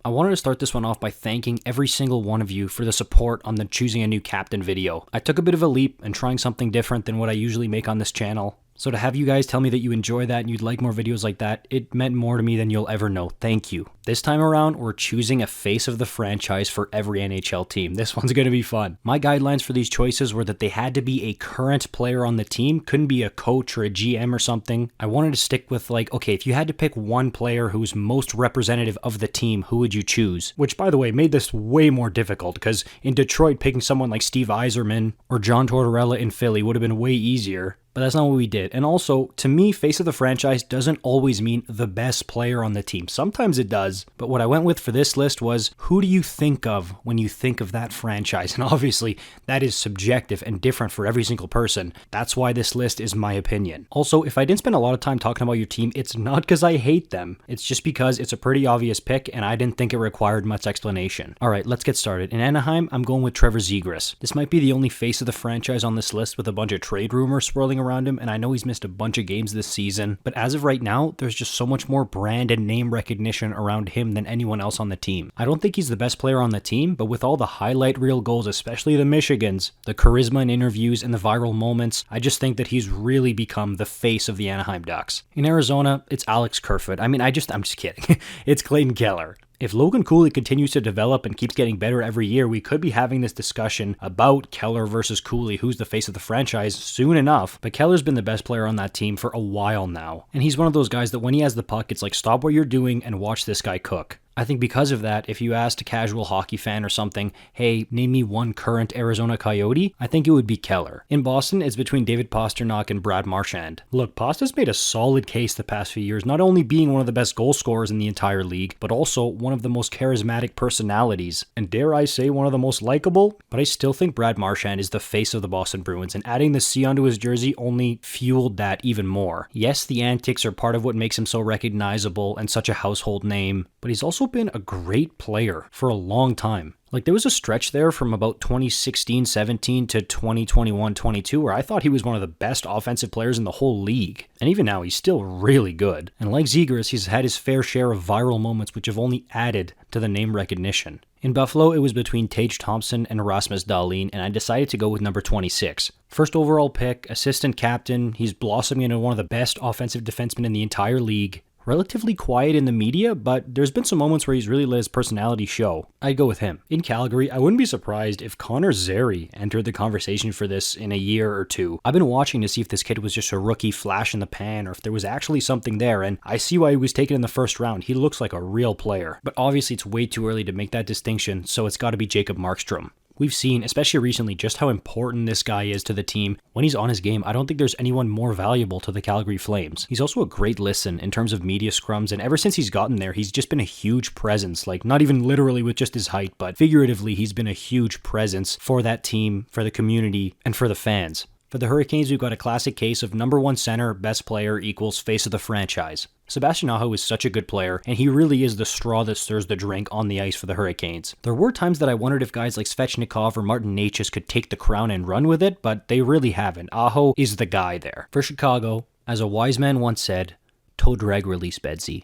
I wanted to start this one off by thanking every single one of you for the support on the choosing a new captain video. I took a bit of a leap and trying something different than what I usually make on this channel. So to have you guys tell me that you enjoy that and you'd like more videos like that, it meant more to me than you'll ever know. Thank you. This time around, we're choosing a face of the franchise for every NHL team. This one's going to be fun. My guidelines for these choices were that they had to be a current player on the team, couldn't be a coach or a GM or something. I wanted to stick with like, okay, if you had to pick one player who's most representative of the team, who would you choose? Which, by the way, made this way more difficult because in Detroit, picking someone like Steve Yzerman or John Tortorella in Philly would have been way easier. But that's not what we did. And also, to me, face of the franchise doesn't always mean the best player on the team. Sometimes it does. But what I went with for this list was, who do you think of when you think of that franchise? And obviously, that is subjective and different for every single person. That's why this list is my opinion. Also, if I didn't spend a lot of time talking about your team, it's not because I hate them. It's just because it's a pretty obvious pick and I didn't think it required much explanation. All right, let's get started. In Anaheim, I'm going with Trevor Zegras. This might be the only face of the franchise on this list with a bunch of trade rumors swirling around him, and I know he's missed a bunch of games this season, but as of right now, there's just so much more brand and name recognition around him than anyone else on the team. I don't think he's the best player on the team, but with all the highlight reel goals, especially the Michigans, the charisma in interviews, and the viral moments, I just think that he's really become the face of the Anaheim Ducks. In Arizona, it's Alex Kerfoot. I'm just kidding. It's Clayton Keller. If Logan Cooley continues to develop and keeps getting better every year, we could be having this discussion about Keller versus Cooley, who's the face of the franchise, soon enough. But Keller's been the best player on that team for a while now. And he's one of those guys that when he has the puck, it's like, stop what you're doing and watch this guy cook. I think because of that, if you asked a casual hockey fan or something, hey, name me one current Arizona Coyote, I think it would be Keller. In Boston, it's between David Pastrnak and Brad Marchand. Look, Pasta's made a solid case the past few years, not only being one of the best goal scorers in the entire league, but also one of the most charismatic personalities, and dare I say one of the most likable, but I still think Brad Marchand is the face of the Boston Bruins, and adding the C onto his jersey only fueled that even more. Yes, the antics are part of what makes him so recognizable and such a household name, but he's also been a great player for a long time. Like, there was a stretch there from about 2016-17 to 2021-22 where I thought he was one of the best offensive players in the whole league. And even now, he's still really good. And like Zegras, he's had his fair share of viral moments which have only added to the name recognition. In Buffalo, it was between Tage Thompson and Rasmus Dahlin, and I decided to go with number 26. First overall pick, assistant captain, he's blossoming into one of the best offensive defensemen in the entire league. Relatively quiet in the media, but there's been some moments where he's really let his personality show. I'd go with him. In Calgary, I wouldn't be surprised if Connor Zary entered the conversation for this in a year or two. I've been watching to see if this kid was just a rookie flash in the pan or if there was actually something there, and I see why he was taken in the first round. He looks like a real player. But obviously it's way too early to make that distinction, so it's got to be Jacob Markstrom. We've seen, especially recently, just how important this guy is to the team. When he's on his game, I don't think there's anyone more valuable to the Calgary Flames. He's also a great listen in terms of media scrums, and ever since he's gotten there, he's just been a huge presence. Like, not even literally with just his height, but figuratively, he's been a huge presence for that team, for the community, and for the fans. For the Hurricanes, we've got a classic case of number one center, best player equals face of the franchise. Sebastian Aho is such a good player, and he really is the straw that stirs the drink on the ice for the Hurricanes. There were times that I wondered if guys like Svechnikov or Martin Necas could take the crown and run with it, but they really haven't. Aho is the guy there. For Chicago, as a wise man once said, toe drag release, Bedsy.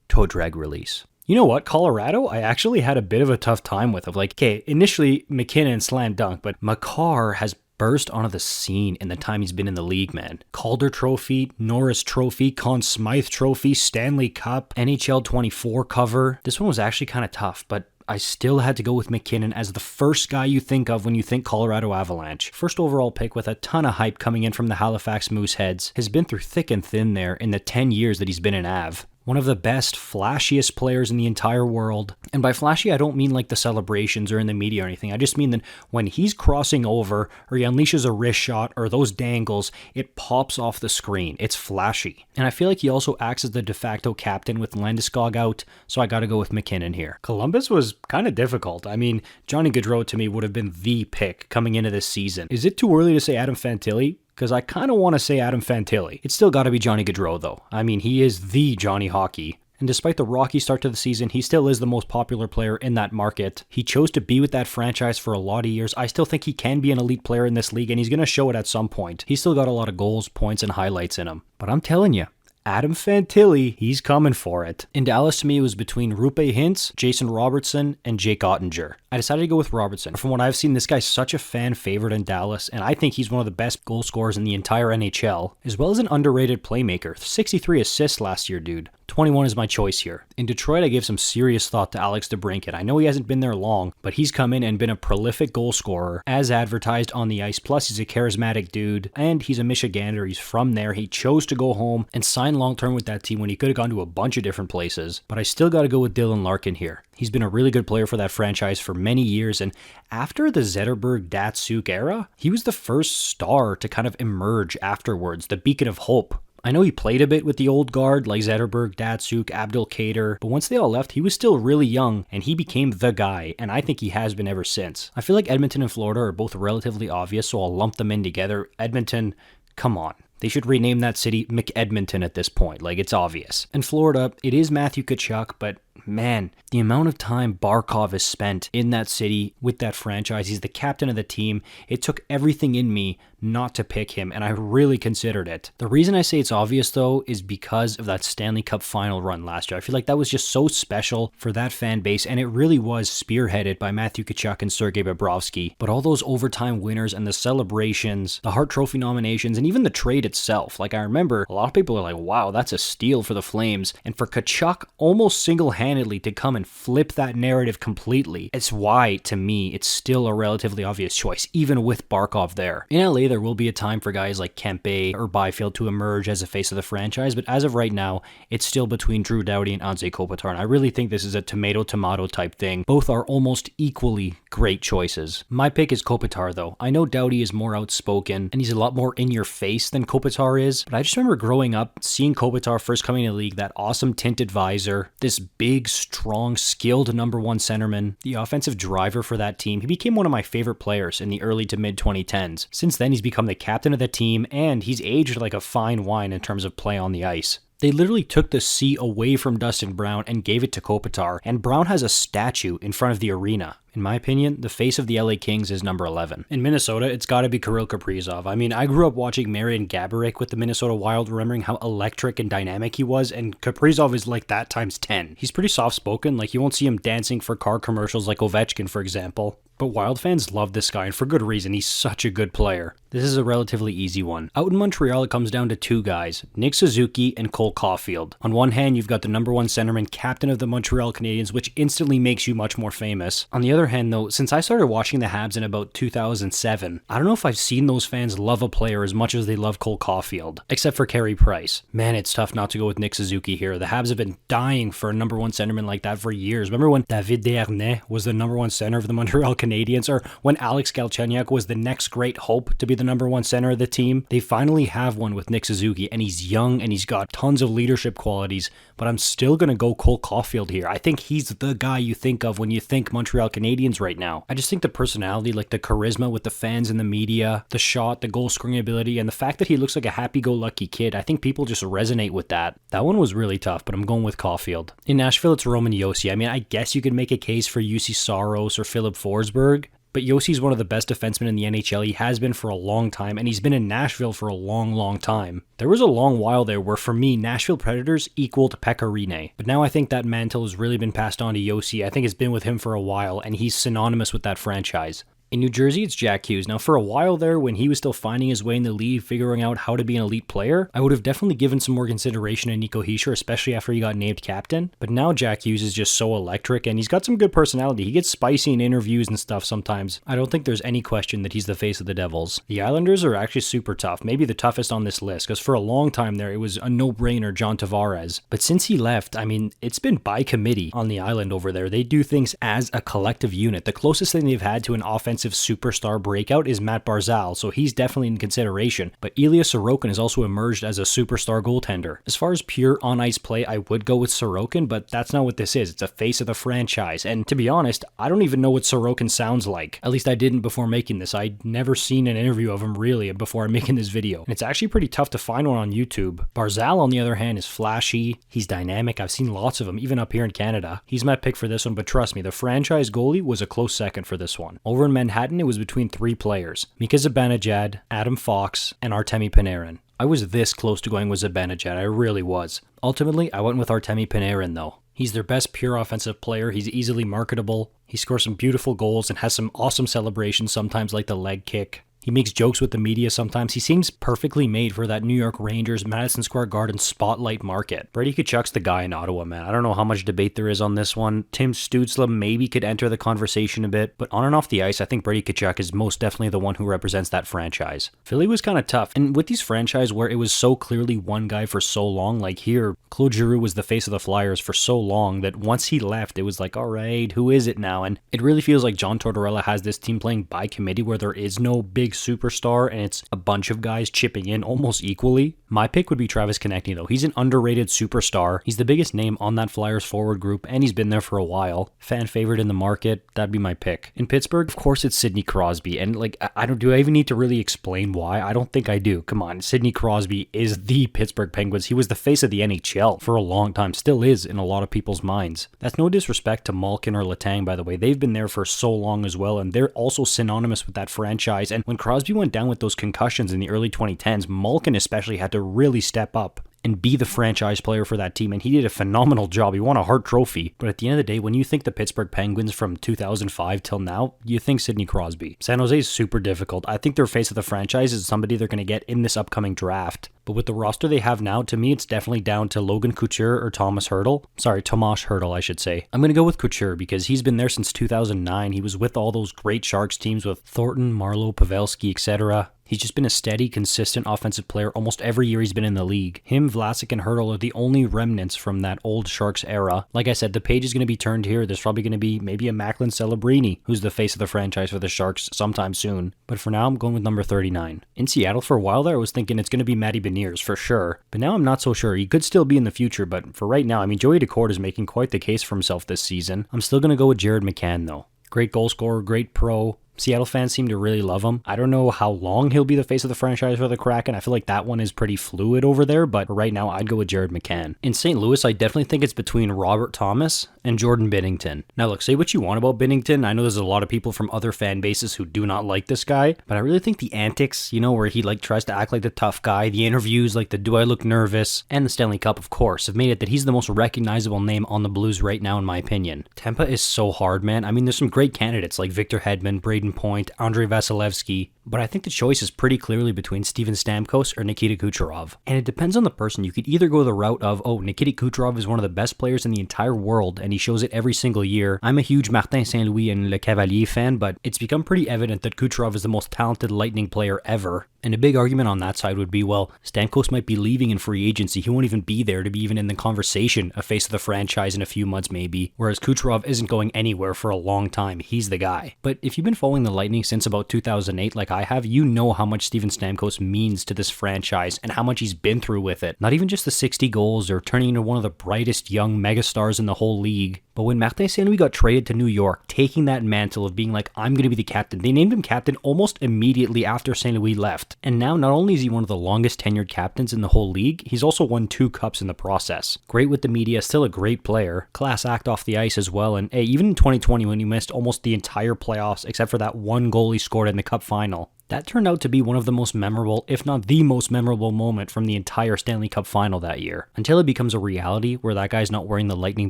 Toe drag release. You know what? Colorado, I actually had a bit of a tough time with. Of like, okay, initially McKinnon slam dunk, but Makar has burst onto the scene in the time he's been in the league, man. Calder Trophy, Norris Trophy, Conn Smythe Trophy, Stanley Cup, NHL 24 cover. This one was actually kind of tough, but I still had to go with McKinnon as the first guy you think of when you think Colorado Avalanche. First overall pick with a ton of hype coming in from the Halifax Mooseheads. Has been through thick and thin there in the 10 years that he's been in Av. One of the best, flashiest players in the entire world. And by flashy, I don't mean like the celebrations or in the media or anything. I just mean that when he's crossing over or he unleashes a wrist shot or those dangles, it pops off the screen. It's flashy. And I feel like he also acts as the de facto captain with Landeskog out, so I gotta go with McKinnon here. Columbus was kind of difficult. I mean, Johnny Gaudreau to me would have been the pick coming into this season. Is it too early to say Adam Fantilli? Because I kind of want to say Adam Fantilli. It's still got to be Johnny Gaudreau, though. I mean, he is the Johnny Hawkey. And despite the rocky start to the season, he still is the most popular player in that market. He chose to be with that franchise for a lot of years. I still think he can be an elite player in this league, and he's going to show it at some point. He's still got a lot of goals, points, and highlights in him. But I'm telling you, Adam Fantilli, he's coming for it. In Dallas, to me, it was between Rupe Hintz, Jason Robertson, and Jake Ottinger. I decided to go with Robertson. From what I've seen, this guy's such a fan favorite in Dallas, and I think he's one of the best goal scorers in the entire NHL, as well as an underrated playmaker. 63 assists last year, dude. 21 is my choice here. In Detroit, I gave some serious thought to Alex DeBrincat. I know he hasn't been there long, but he's come in and been a prolific goal scorer, as advertised on the ice. Plus, he's a charismatic dude, and he's a Michigander. He's from there. He chose to go home and sign long-term with that team when he could have gone to a bunch of different places. But I still got to go with Dylan Larkin here. He's been a really good player for that franchise for many years, and after the Zetterberg-Datsuk era, he was the first star to kind of emerge afterwards, the beacon of hope. I know he played a bit with the old guard like Zetterberg, Datsuk, Abdelkader, but once they all left, he was still really young and he became the guy, and I think he has been ever since. I feel like Edmonton and Florida are both relatively obvious, so I'll lump them in together. Edmonton, come on. They should rename that city McEdmonton at this point, like it's obvious. And Florida, it is Matthew Tkachuk, but man, the amount of time Barkov has spent in that city with that franchise, he's the captain of the team. It took everything in me not to pick him, and I really considered it. The reason I say it's obvious, though, is because of that Stanley Cup final run last year. I feel like that was just so special for that fan base, and it really was spearheaded by Matthew Tkachuk and Sergei Bobrovsky. But all those overtime winners and the celebrations, the Hart Trophy nominations, and even the trade itself, like I remember a lot of people are like, wow, that's a steal for the Flames, and for Tkachuk almost single-handedly to come and flip that narrative completely. It's why, to me, it's still a relatively obvious choice, even with Barkov there. In LA, there will be a time for guys like Kempe or Byfield to emerge as a face of the franchise, but as of right now, it's still between Drew Doughty and Anze Kopitar, and I really think this is a tomato-tomato type thing. Both are almost equally great choices. My pick is Kopitar, though. I know Doughty is more outspoken, and he's a lot more in-your-face than Kopitar is, but I just remember growing up, seeing Kopitar first coming in the league, that awesome tinted visor, this big, strong, skilled number one centerman, the offensive driver for that team. He became one of my favorite players in the early to mid-2010s. Since then, he's become the captain of the team, and he's aged like a fine wine in terms of play on the ice. They literally took the C away from Dustin Brown and gave it to Kopitar, and Brown has a statue in front of the arena. In my opinion, the face of the LA Kings is number 11. In Minnesota, it's got to be Kirill Kaprizov. I mean, I grew up watching Marian Gaborik with the Minnesota Wild, remembering how electric and dynamic he was, and Kaprizov is like that times 10. He's pretty soft-spoken, like you won't see him dancing for car commercials like Ovechkin, for example. But Wild fans love this guy, and for good reason. He's such a good player. This is a relatively easy one. Out in Montreal, it comes down to two guys, Nick Suzuki and Cole Caulfield. On one hand, you've got the number one centerman, captain of the Montreal Canadiens, which instantly makes you much more famous. On the other hand, though, since I started watching the Habs in about 2007, I don't know if I've seen those fans love a player as much as they love Cole Caulfield, except for Carey Price. Man, it's tough not to go with Nick Suzuki here. The Habs have been dying for a number one centerman like that for years. Remember when David Desharnais was the number one center of the Montreal Canadiens, or when Alex Galchenyuk was the next great hope to be the number one center of the team? They finally have one with Nick Suzuki, and he's young and he's got tons of leadership qualities, but I'm still going to go Cole Caulfield here. I think he's the guy you think of when you think Montreal Canadiens right now. I just think the personality, like the charisma with the fans and the media, the shot, the goal scoring ability, and the fact that he looks like a happy-go-lucky kid, I think people just resonate with that. That one was really tough, but I'm going with Caulfield. In Nashville, it's Roman Josi. I mean, I guess you could make a case for UC Saros or Philip Forsberg, but Yossi's one of the best defensemen in the NHL. He has been for a long time, and he's been in Nashville for a long, long time. There was a long while there where, for me, Nashville Predators equaled Pekka Rinne. But now I think that mantle has really been passed on to Josi. I think it's been with him for a while, and he's synonymous with that franchise. In New Jersey, it's Jack Hughes. Now, for a while there, when he was still finding his way in the league, figuring out how to be an elite player, I would have definitely given some more consideration to Nico Hischier, especially after he got named captain. But now Jack Hughes is just so electric, and he's got some good personality. He gets spicy in interviews and stuff sometimes. I don't think there's any question that he's the face of the Devils. The Islanders are actually super tough, maybe the toughest on this list, because for a long time there, it was a no-brainer John Tavares. But since he left, I mean, it's been by committee on the island over there. They do things as a collective unit. The closest thing they've had to an offensive superstar breakout is Matt Barzal, so he's definitely in consideration. But Ilya Sorokin has also emerged as a superstar goaltender. As far as pure on-ice play, I would go with Sorokin, but that's not what this is. It's a face of the franchise, and to be honest, I don't even know what Sorokin sounds like. At least I didn't before making this. I'd never seen an interview of him really before I'm making this video, and it's actually pretty tough to find one on YouTube. Barzal, on the other hand, is flashy. He's dynamic. I've seen lots of him, even up here in Canada. He's my pick for this one, but trust me, the franchise goalie was a close second for this one. Over in Manhattan, it was between three players, Mika Zibanejad, Adam Fox, and Artemi Panarin. I was this close to going with Zibanejad, I really was. Ultimately, I went with Artemi Panarin though. He's their best pure offensive player, he's easily marketable, he scores some beautiful goals and has some awesome celebrations sometimes like the leg kick. He makes jokes with the media sometimes. He seems perfectly made for that New York Rangers, Madison Square Garden spotlight market. Brady Tkachuk's the guy in Ottawa, man. I don't know how much debate there is on this one. Tim Stützle maybe could enter the conversation a bit, but on and off the ice, I think Brady Tkachuk is most definitely the one who represents that franchise. Philly was kind of tough, and with these franchises where it was so clearly one guy for so long, like here, Claude Giroux was the face of the Flyers for so long that once he left, it was like, all right, who is it now? And it really feels like John Tortorella has this team playing by committee where there is no big superstar and it's a bunch of guys chipping in almost equally. My pick would be Travis Konechny though. He's an underrated superstar. He's the biggest name on that Flyers forward group and he's been there for a while. Fan favorite in the market, that'd be my pick. In Pittsburgh, of course it's Sidney Crosby, and like do I even need to really explain why? I don't think I do. Come on, Sidney Crosby is the Pittsburgh Penguins. He was the face of the NHL for a long time, still is in a lot of people's minds. That's no disrespect to Malkin or Letang, by the way. They've been there for so long as well, and they're also synonymous with that franchise. And when Crosby went down with those concussions in the early 2010s, Malkin especially had to really step up and be the franchise player for that team, and he did a phenomenal job. He won a Hart Trophy, but at the end of the day, when you think the Pittsburgh Penguins from 2005 till now, you think Sidney Crosby. San Jose is super difficult. I think their face of the franchise is somebody they're going to get in this upcoming draft, but with the roster they have now, to me, it's definitely down to Logan Couture or Tomas Hertl, I should say. I'm going to go with Couture because he's been there since 2009. He was with all those great Sharks teams with Thornton, Marleau, Pavelski, etc. He's just been a steady, consistent offensive player almost every year he's been in the league. Him, Vlasic, and Hertl are the only remnants from that old Sharks era. Like I said, the page is going to be turned here. There's probably going to be maybe a Macklin Celebrini, who's the face of the franchise for the Sharks sometime soon. But for now, I'm going with number 39. In Seattle, for a while there, I was thinking it's going to be Matty Beniers, for sure. But now I'm not so sure. He could still be in the future, but for right now, I mean, Joey Daccord is making quite the case for himself this season. I'm still going to go with Jared McCann, though. Great goal scorer, great pro. Seattle fans seem to really love him. I don't know how long he'll be the face of the franchise for the Kraken. I feel like that one is pretty fluid over there, but right now I'd go with Jared McCann. In St. Louis, I definitely think it's between Robert Thomas and Jordan Binnington. Now look, say what you want about Binnington. I know there's a lot of people from other fan bases who do not like this guy, but I really think the antics, where he tries to act like the tough guy, the interviews, like the do I look nervous, and the Stanley Cup, of course, have made it that he's the most recognizable name on the Blues right now, in my opinion. Tampa is so hard, man. I mean, there's some great candidates like Victor Hedman, Braden Point, Andrei Vasilevsky, but I think the choice is pretty clearly between Steven Stamkos or Nikita Kucherov. And it depends on the person. You could either go the route of, Nikita Kucherov is one of the best players in the entire world, and he shows it every single year. I'm a huge Martin Saint-Louis and Le Cavalier fan, but it's become pretty evident that Kucherov is the most talented Lightning player ever. And a big argument on that side would be, Stamkos might be leaving in free agency. He won't even be there to be even in the conversation, a face of the franchise in a few months maybe, whereas Kucherov isn't going anywhere for a long time. He's the guy. But if you've been following the Lightning since about 2008 like I have, you know how much Steven Stamkos means to this franchise and how much he's been through with it. Not even just the 60 goals or turning into one of the brightest young megastars in the whole league, but when Martin Saint-Louis got traded to New York, taking that mantle of being like, I'm going to be the captain, they named him captain almost immediately after Saint-Louis left. And now not only is he one of the longest tenured captains in the whole league, he's also won 2 cups in the process. Great with the media, still a great player. Class act off the ice as well. And hey, even in 2020 when he missed almost the entire playoffs except for that one goal he scored in the cup final, that turned out to be one of the most memorable, if not the most memorable moment from the entire Stanley Cup final that year. Until it becomes a reality where that guy's not wearing the lightning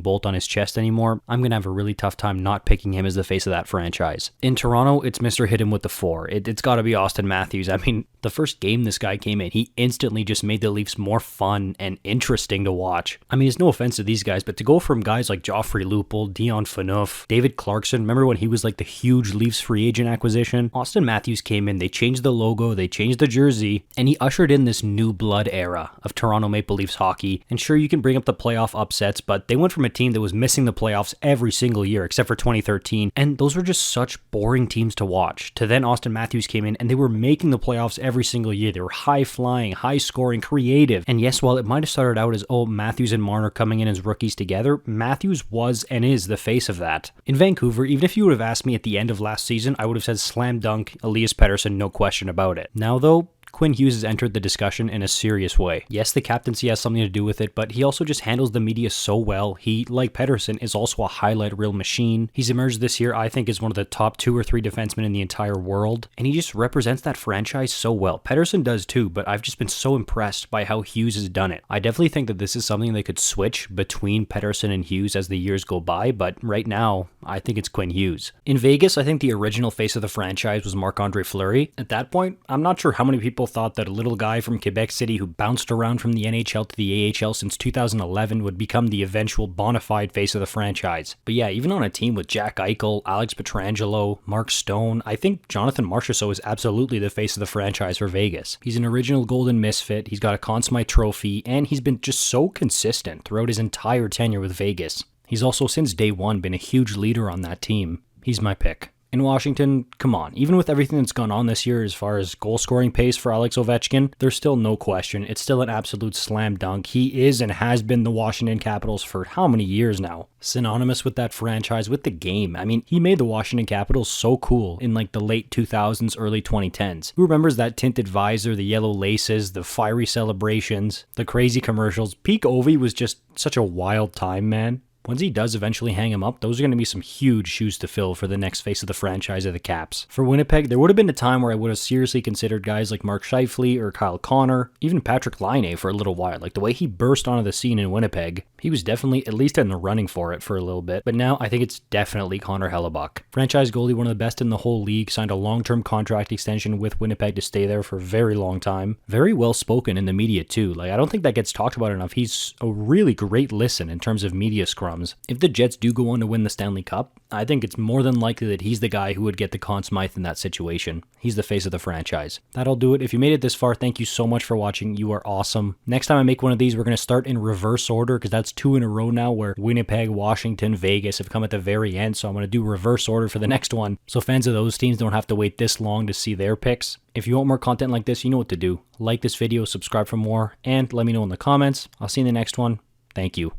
bolt on his chest anymore, I'm going to have a really tough time not picking him as the face of that franchise. In Toronto, it's Mr. Hit Him With the 4. It's got to be Austin Matthews. I mean, the first game this guy came in, he instantly just made the Leafs more fun and interesting to watch. I mean, it's no offense to these guys, but to go from guys like Joffrey Lupul, Dion Phaneuf, David Clarkson, remember when he was like the huge Leafs free agent acquisition? Austin Matthews came in, they changed the logo, they changed the jersey, and he ushered in this new blood era of Toronto Maple Leafs hockey. And sure, you can bring up the playoff upsets, but they went from a team that was missing the playoffs every single year except for 2013, and those were just such boring teams to watch, to then Austin Matthews came in and they were making the playoffs every single year. They were high flying, high scoring, creative. And yes, while it might have started out as, Matthews and Marner coming in as rookies together, Matthews was and is the face of that. In Vancouver, even if you would have asked me at the end of last season, I would have said slam dunk, Elias Pettersson, no question about it. Now though, Quinn Hughes has entered the discussion in a serious way. Yes, the captaincy has something to do with it, but he also just handles the media so well. He, like Pettersson, is also a highlight reel machine. He's emerged this year, I think, as one of the top 2 or 3 defensemen in the entire world, and he just represents that franchise so well. Pettersson does too, but I've just been so impressed by how Hughes has done it. I definitely think that this is something they could switch between Pettersson and Hughes as the years go by, but right now, I think it's Quinn Hughes. In Vegas, I think the original face of the franchise was Marc-Andre Fleury. At that point, I'm not sure how many people thought that a little guy from Quebec City who bounced around from the NHL to the AHL since 2011 would become the eventual bona fide face of the franchise. But yeah, even on a team with Jack Eichel, Alex Pietrangelo, Mark Stone, I think Jonathan Marchessault is absolutely the face of the franchise for Vegas. He's an original Golden Misfit, he's got a Conn Smythe trophy, and he's been just so consistent throughout his entire tenure with Vegas. He's also since day one been a huge leader on that team. He's my pick. In Washington, come on, even with everything that's gone on this year as far as goal scoring pace for Alex Ovechkin, there's still no question. It's still an absolute slam dunk. He is and has been the Washington Capitals for how many years now? Synonymous with that franchise, with the game. I mean, he made the Washington Capitals so cool in like the late 2000s, early 2010s. Who remembers that tinted visor, the yellow laces, the fiery celebrations, the crazy commercials? Peak Ovi was just such a wild time, man. Once he does eventually hang him up, those are going to be some huge shoes to fill for the next face of the franchise of the Caps. For Winnipeg, there would have been a time where I would have seriously considered guys like Mark Scheifele or Kyle Connor, even Patrick Laine for a little while. Like the way he burst onto the scene in Winnipeg, he was definitely at least in the running for it for a little bit. But now I think it's definitely Connor Hellebuck. Franchise goalie, one of the best in the whole league, signed a long-term contract extension with Winnipeg to stay there for a very long time. Very well spoken in the media too. Like I don't think that gets talked about enough. He's a really great listen in terms of media scrums. If the Jets do go on to win the Stanley Cup, I think it's more than likely that he's the guy who would get the Conn Smythe in that situation. He's the face of the franchise. That'll do it. If you made it this far, thank you so much for watching. You are awesome. Next time I make one of these, we're going to start in reverse order because that's 2 in a row now where Winnipeg, Washington, Vegas have come at the very end. So I'm going to do reverse order for the next one. So fans of those teams don't have to wait this long to see their picks. If you want more content like this, you know what to do. Like this video, subscribe for more, and let me know in the comments. I'll see you in the next one. Thank you.